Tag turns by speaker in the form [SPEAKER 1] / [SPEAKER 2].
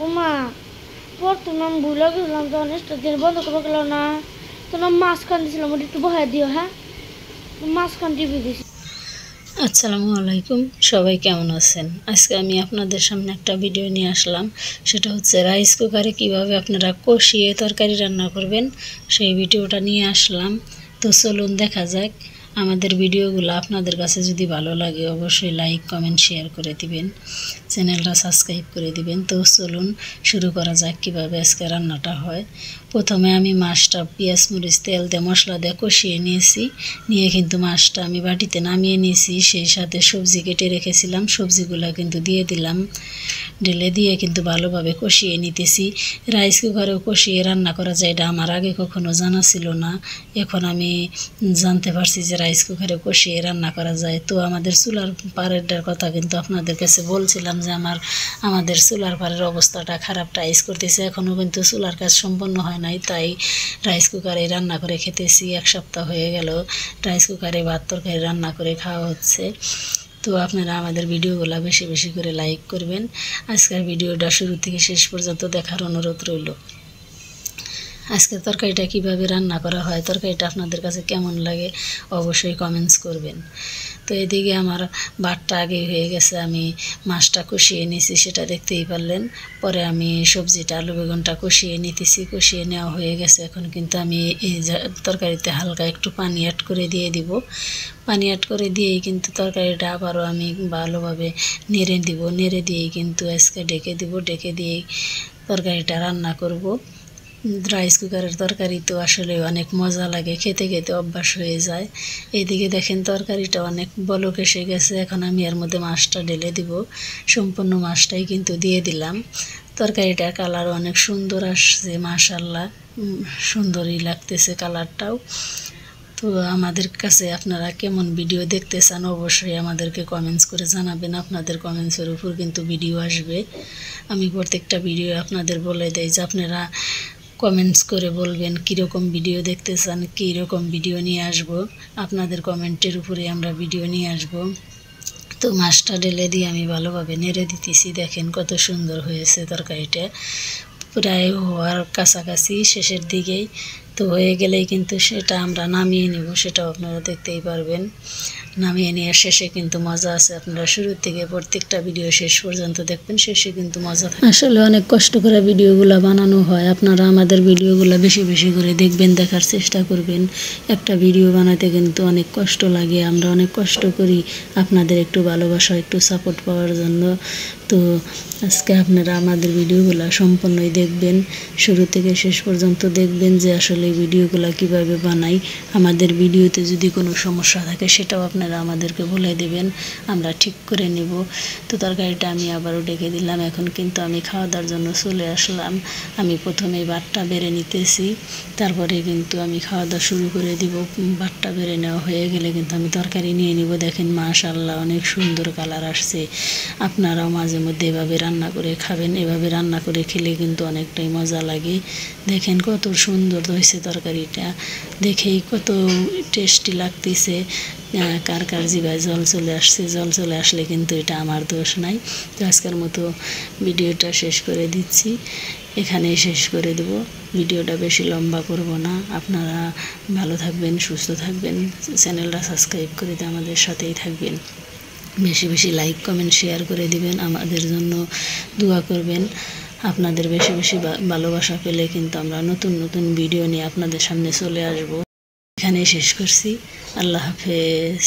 [SPEAKER 1] ওমা প্রথমে আমি ভুলে গেছিলাম যখন স্টার বন্ধ করবো গেল না তখন আমি মাঝখান দিয়েছিলাম ওটা একটু বহাই দিও। হ্যাঁ মাঝখান টিপে দিয়েছি।
[SPEAKER 2] আসসালামু আলাইকুম, সবাই কেমন আছেন? আজকে আমি আপনাদের সামনে একটা ভিডিও নিয়ে আসলাম। সেটা হচ্ছে রাইস কুকারে কিভাবে আপনারা কষিয়ে তরকারি রান্না করবেন, সেই ভিডিওটা নিয়ে আসলাম। তো চলুন দেখা যাক। আমাদের ভিডিওগুলো আপনাদের কাছে যদি ভালো লাগে অবশ্যই লাইক কমেন্ট শেয়ার করে দিবেন, চ্যানেলটা সাবস্ক্রাইব করে দিবেন। তো চলুন শুরু করা যাক কীভাবে আজকে রান্নাটা হয়। প্রথমে আমি মাছটা পেঁয়াজ মরিচ তেল দিয়ে মশলা দিয়ে কষিয়ে নিয়েছি, নিয়ে কিন্তু মাছটা আমি বাটিতে নামিয়ে নিয়েছি। সেই সাথে সবজি কেটে রেখেছিলাম, সবজিগুলো কিন্তু দিয়ে দিলাম, ঢেলে দিয়ে কিন্তু ভালোভাবে কষিয়ে নিতেছি। রাইস কুকারেও কষিয়ে রান্না করা যায়, এটা আমার আগে কখনো জানা ছিল না। এখন আমি জানতে পারছি যে রাইস কুকারে কষিয়ে রান্না করা যায়। তো আমাদের চুলার পাড়েরটার কথা কিন্তু আপনাদের কাছে বলছিলাম যে আমাদের চুলার পাড়ের অবস্থাটা খারাপ, টাইস করতেছে, এখনও কিন্তু চুলার কাজ সম্পন্ন হয় নাই, তাই রাইস কুকারে রান্না করে খেতেছি। এক সপ্তাহ হয়ে গেল রাইস কুকারে ভাত তরকারি রান্না করে খাওয়া হচ্ছে। তো আপনারা আমাদের ভিডিওগুলো বেশি বেশি করে লাইক করবেন। আজকের ভিডিওটা শুরু থেকে শেষ পর্যন্ত দেখার অনুরোধ রইল। আজকে তরকারিটা কিভাবে রান্না করা হয়, তরকারিটা আপনাদের কাছে কেমন লাগে অবশ্যই কমেন্টস করবেন। তো এদিকে আমার ভাতটা আগে হয়ে গেছে, আমি মাছটা কষিয়ে নিয়েছি, সেটা দেখতেই পারলেন। পরে আমি সবজিটা আলু বেগুনটা কষিয়ে নিতেছি, কষিয়ে নেওয়া হয়ে গেছে। এখন কিন্তু আমি এই তরকারিতে হালকা একটু পানি অ্যাড করে দিয়ে দিব। পানি অ্যাড করে দিয়েই কিন্তু তরকারিটা আবারও আমি ভালোভাবে নেড়ে দিব, নেড়ে দিয়েই কিন্তু আজকে ঢেকে দিব, ঢেকে দিয়েই তরকারিটা রান্না করব। রাইস কুকারের তরকারি তো আসলে অনেক মজা লাগে, খেতে খেতে অভ্যাস হয়ে যায়। এইদিকে দেখেন তরকারিটা অনেক বলক এসে গেছে। এখন আমি এর মধ্যে মাছটা ঢেলে দিব, সম্পূর্ণ মাছটাই কিন্তু দিয়ে দিলাম। তরকারিটার কালার অনেক সুন্দর আসছে, মাশাআল্লাহ, সুন্দরই লাগতেছে কালারটাও। তো আমাদের কাছে আপনারা কেমন ভিডিও দেখতে চান অবশ্যই আমাদেরকে কমেন্টস করে জানাবেন। আপনাদের কমেন্টসের উপর কিন্তু ভিডিও আসবে। আমি প্রত্যেকটা ভিডিও আপনাদের বলে দেই যে আপনারা কমেন্টস করে বলবেন কীরকম ভিডিও দেখতে চান, কীরকম ভিডিও নিয়ে আসব। আপনাদের কমেন্টের উপরে আমরা ভিডিও নিয়ে আসব। তো মাছটা ঢেলে দিয়ে আমি ভালোভাবে নেড়ে দিতেছি। দেখেন কত সুন্দর হয়েছে তরকারিটা, প্রায় হওয়ার কাছাকাছি, শেষের দিকেই। তো হয়ে গেলেই কিন্তু সেটা আমরা নামিয়ে নেব, সেটাও আপনারা দেখতেই পারবেন। নামিয়ে নেওয়ার শেষে কিন্তু মজা আছে, আপনারা শুরু থেকে প্রত্যেকটা ভিডিও শেষ পর্যন্ত দেখবেন, শেষে কিন্তু মজা থাকে। আসলে অনেক কষ্ট করে ভিডিওগুলো বানানো হয়, আপনারা আমাদের ভিডিওগুলো বেশি বেশি করে দেখবেন, দেখার চেষ্টা করবেন। একটা ভিডিও বানাতে কিন্তু অনেক কষ্ট লাগে, আমরা অনেক কষ্ট করি আপনাদের একটু ভালোবাসা, একটু সাপোর্ট পাওয়ার জন্য। তো আজকে আপনারা আমাদের ভিডিওগুলো সম্পূর্ণই দেখবেন, শুরু থেকে শেষ পর্যন্ত দেখবেন যে আসলে ভিডিওগুলো কিভাবে বানাই। আমাদের ভিডিওতে যদি কোনো সমস্যা থাকে সেটাও আপনারা আমাদেরকে বলে দেবেন, আমরা ঠিক করে নেব। তো তরকারিটা আমি আবারও ডেকে দিলাম। এখন কিন্তু আমি খাওয়া দাওয়ার জন্য চলে আসলাম। আমি প্রথমে ভাতটা বেড়ে নিতেছি, তারপরে কিন্তু আমি খাওয়া দাওয়া শুরু করে দিব। ভাতটা বেড়ে নেওয়া হয়ে গেলে কিন্তু আমি তরকারি নিয়ে নিব। দেখেন মাশাআল্লাহ অনেক সুন্দর কালার আসছে। আপনারাও মাঝে মধ্যে এভাবে রান্না করে খাবেন, এভাবে রান্না করে খেলে কিন্তু অনেকটাই মজা লাগে। দেখেন কত সুন্দর হয়েছে তরকারিটা, দেখেই কত টেস্টি লাগতেছে। কার কার জিভায় জল চলে আসছে, জল চলে আসলে কিন্তু এটা আমার দোষ নাই। তো আজকের মতো ভিডিওটা শেষ করে দিচ্ছি, এখানেই শেষ করে দেব। ভিডিওটা বেশি লম্বা করব না। আপনারা ভালো থাকবেন, সুস্থ থাকবেন, চ্যানেলটা সাবস্ক্রাইব করে দিয়ে আমাদের সাথেই থাকবেন। বেশি বেশি লাইক কমেন্ট শেয়ার করে দিবেন, আমাদের জন্য দোয়া করবেন। আপনাদের বেশি বেশি ভালোবাসা পেলে কিন্তু আমরা নতুন নতুন ভিডিও নিয়ে আপনাদের সামনে চলে আসব। এখানেই শেষ করছি, আল্লাহ হাফেজ।